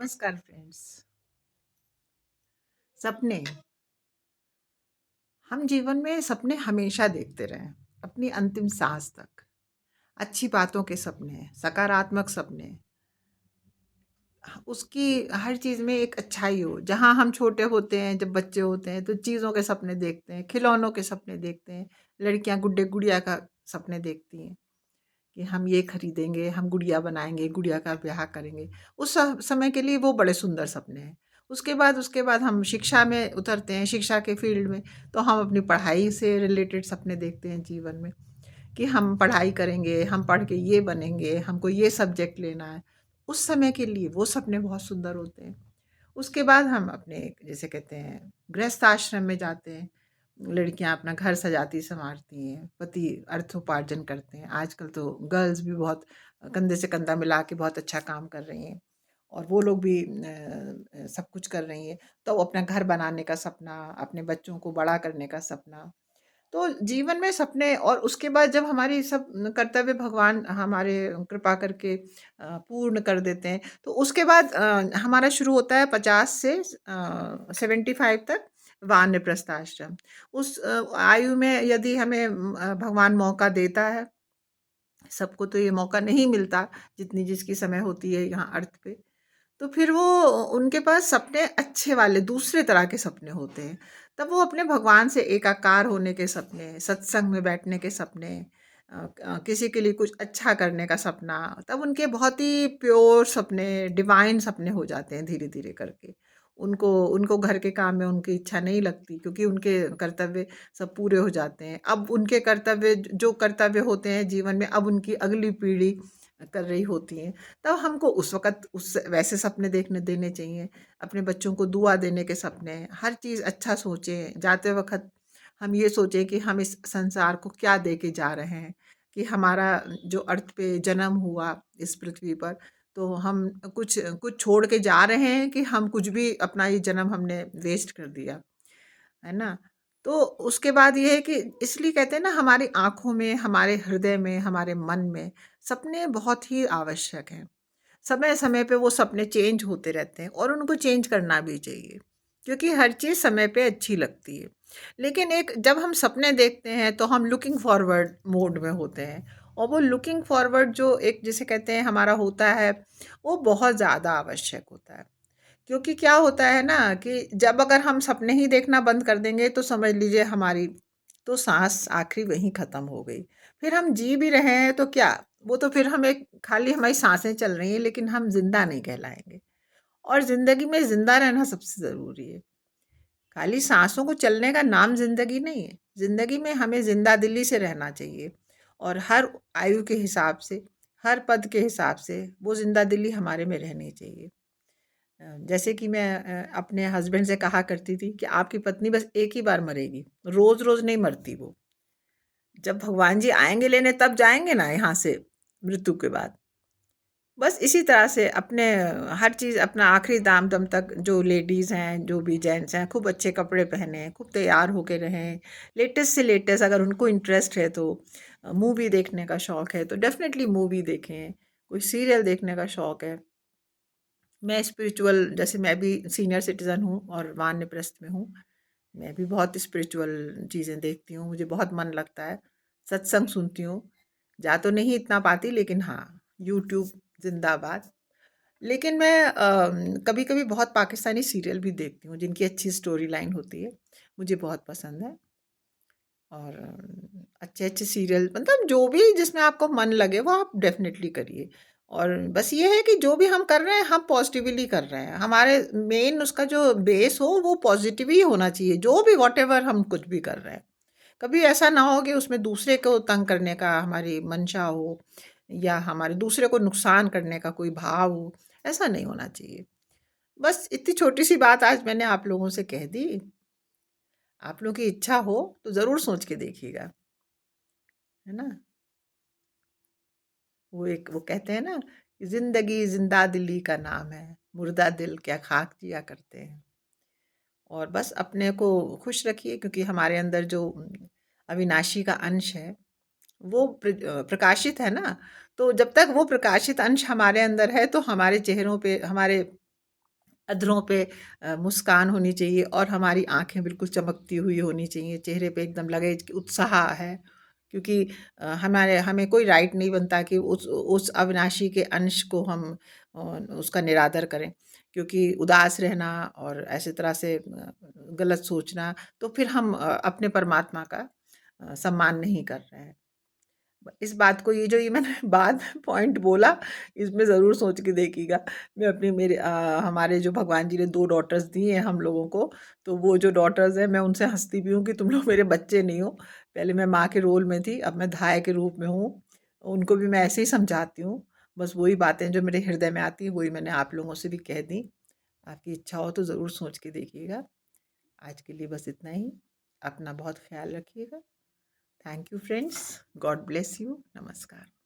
नमस्कार फ्रेंड्स। सपने हम जीवन में सपने हमेशा देखते रहें, अपनी अंतिम सांस तक। अच्छी बातों के सपने, सकारात्मक सपने, उसकी हर चीज़ में एक अच्छाई हो। जहाँ हम छोटे होते हैं, जब बच्चे होते हैं तो चीज़ों के सपने देखते हैं, खिलौनों के सपने देखते हैं। लड़कियां गुड्डे गुड़िया का सपने देखती हैं कि हम ये खरीदेंगे, हम गुड़िया बनाएंगे, गुड़िया का ब्याह करेंगे। उस समय के लिए वो बड़े सुंदर सपने हैं। उसके बाद हम शिक्षा में उतरते हैं, शिक्षा के फील्ड में। तो हम अपनी पढ़ाई से रिलेटेड सपने देखते हैं जीवन में, कि हम पढ़ाई करेंगे, हम पढ़ के ये बनेंगे, हमको ये सब्जेक्ट लेना है। उस समय के लिए वो सपने बहुत सुंदर होते हैं। उसके बाद हम अपने जैसे कहते हैं गृहस्थ आश्रम में जाते हैं। लड़कियां अपना घर सजाती संवारती हैं, पति अर्थोपार्जन करते हैं। आजकल तो गर्ल्स भी बहुत कंधे से कंधा मिला के बहुत अच्छा काम कर रही हैं, और वो लोग भी सब कुछ कर रही हैं। तो अपना घर बनाने का सपना, अपने बच्चों को बड़ा करने का सपना। तो जीवन में सपने, और उसके बाद जब हमारी सब कर्तव्य भगवान हमारे कृपा करके पूर्ण कर देते हैं, तो उसके बाद हमारा शुरू होता है 50 से 75 तक वानप्रस्थ आश्रम। उस आयु में यदि हमें भगवान मौका देता है, सबको तो ये मौका नहीं मिलता जितनी जिसकी समय होती है यहाँ अर्थ पे। तो फिर वो उनके पास सपने अच्छे वाले दूसरे तरह के सपने होते हैं। तब वो अपने भगवान से एकाकार होने के सपने, सत्संग में बैठने के सपने, किसी के लिए कुछ अच्छा करने का सपना, तब उनके बहुत ही प्योर सपने, डिवाइन सपने हो जाते हैं धीरे धीरे करके। उनको उनको घर के काम में उनकी इच्छा नहीं लगती, क्योंकि उनके कर्तव्य सब पूरे हो जाते हैं। अब उनके कर्तव्य, जो कर्तव्य होते हैं जीवन में, अब उनकी अगली पीढ़ी कर रही होती है। तब हमको उस वक़्त उस वैसे सपने देखने देने चाहिए। अपने बच्चों को दुआ देने के सपने, हर चीज़ अच्छा सोचें। जाते वक़्त हम ये सोचें कि हम इस संसार को क्या दे के जा रहे हैं, कि हमारा जो अर्थ पे जन्म हुआ इस पृथ्वी पर, तो हम कुछ कुछ छोड़ के जा रहे हैं, कि हम कुछ भी अपना ये जन्म हमने वेस्ट कर दिया, है ना? तो उसके बाद ये है कि इसलिए कहते हैं ना, हमारी आँखों में, हमारे हृदय में, हमारे मन में सपने बहुत ही आवश्यक हैं। समय-समय पे वो सपने चेंज होते रहते हैं, और उनको चेंज करना भी चाहिए, क्योंकि हर चीज़ समय पे अच्छी लगती है। लेकिन एक जब हम सपने देखते हैं तो हम लुकिंग फॉरवर्ड मोड में होते हैं, और वो लुकिंग फॉरवर्ड जो एक जिसे कहते हैं हमारा होता है, वो बहुत ज़्यादा आवश्यक होता है। क्योंकि क्या होता है ना, कि जब अगर हम सपने ही देखना बंद कर देंगे, तो समझ लीजिए हमारी तो सांस आखिरी वहीं ख़त्म हो गई। फिर हम जी भी रहे हैं तो क्या, वो तो फिर हम एक खाली हमारी सांसें चल रही हैं, लेकिन हम जिंदा नहीं कहलाएंगे। और जिंदगी में जिंदा रहना सबसे ज़रूरी है। खाली सांसों को चलने का नाम जिंदगी नहीं है। जिंदगी में हमें जिंदा दिली से रहना चाहिए, और हर आयु के हिसाब से, हर पद के हिसाब से वो जिंदा दिली हमारे में रहनी चाहिए। जैसे कि मैं अपने हस्बैंड से कहा करती थी कि आपकी पत्नी बस एक ही बार मरेगी, रोज रोज नहीं मरती वो। जब भगवान जी आएंगे लेने तब जाएंगे ना यहाँ से, मृत्यु के बाद। बस इसी तरह से अपने हर चीज़, अपना आखिरी दाम दम तक, जो लेडीज़ हैं, जो भी जेंट्स हैं, खूब अच्छे कपड़े पहने, खूब तैयार होके रहें। लेटेस्ट से लेटेस्ट, अगर उनको इंटरेस्ट है तो मूवी देखने का शौक़ है तो डेफिनेटली मूवी देखें। कोई सीरियल देखने का शौक़ है। मैं स्पिरिचुअल, जैसे मैं भी सीनियर सिटीज़न हूँ और वानप्रस्थ में हूँ। मैं भी बहुत स्पिरिचुअल चीज़ें देखती हूँ, मुझे बहुत मन लगता है। सत्संग सुनती हूँ, जा तो नहीं इतना पाती, लेकिन हाँ, यूट्यूब ज़िंदाबाद। लेकिन मैं कभी-कभी बहुत पाकिस्तानी सीरियल भी देखती हूँ, जिनकी अच्छी स्टोरी लाइन होती है, मुझे बहुत पसंद है। और अच्छे-अच्छे सीरियल, मतलब जो भी जिसमें आपको मन लगे वो आप डेफ़िनेटली करिए। और बस ये है कि जो भी हम कर रहे हैं, हम पॉज़िटिवली कर रहे हैं। हमारे मेन उसका जो बेस हो वो पॉज़िटिव ही होना चाहिए, जो भी व्हाटएवर हम कुछ भी कर रहे हैं। कभी ऐसा ना हो कि उसमें दूसरे को तंग करने का हमारी मंशा हो, या हमारे दूसरे को नुकसान करने का कोई भाव हो, ऐसा नहीं होना चाहिए। बस इतनी छोटी-सी बात आज मैंने आप लोगों से कह दी। आप लोगों की इच्छा हो तो ज़रूर सोच के देखिएगा, है ना? वो कहते हैं ना, ज़िंदगी ज़िंदा दिली का नाम है, मुर्दा दिल क्या खाक जिया करते हैं। और बस अपने को खुश रखिए, क्योंकि हमारे अंदर जो अविनाशी का अंश है, वो प्रकाशित है ना। तो जब तक वो प्रकाशित अंश हमारे अंदर है, तो हमारे चेहरों पे, हमारे अधरों पे मुस्कान होनी चाहिए और हमारी आँखें बिल्कुल चमकती हुई होनी चाहिए, चेहरे पे एकदम लगे कि उत्साह है। क्योंकि हमारे हमें कोई राइट नहीं बनता कि उस अविनाशी के अंश को हम उसका निरादर करें। क्योंकि उदास रहना और ऐसे तरह से गलत सोचना, तो फिर हम अपने परमात्मा का सम्मान नहीं कर रहे हैं। इस बात को, ये मैंने बात पॉइंट बोला, इसमें ज़रूर सोच के देखिएगा। मैं अपनी मेरे हमारे जो भगवान जी ने 2 डॉटर्स दी हैं हम लोगों को, तो वो जो डॉटर्स हैं मैं उनसे हँसती भी हूँ कि तुम लोग मेरे बच्चे नहीं हो। पहले मैं माँ के रोल में थी, अब मैं धाय के रूप में हूँ। उनको भी मैं ऐसे ही समझाती हूँ। बस वही बातें जो मेरे हृदय में आती हैं, वही मैंने आप लोगों से भी कह दी। आपकी इच्छा हो तो ज़रूर सोच के देखिएगा। आज के लिए बस इतना ही। अपना बहुत ख़्याल रखिएगा। Thank you friends. God bless you. नमस्कार।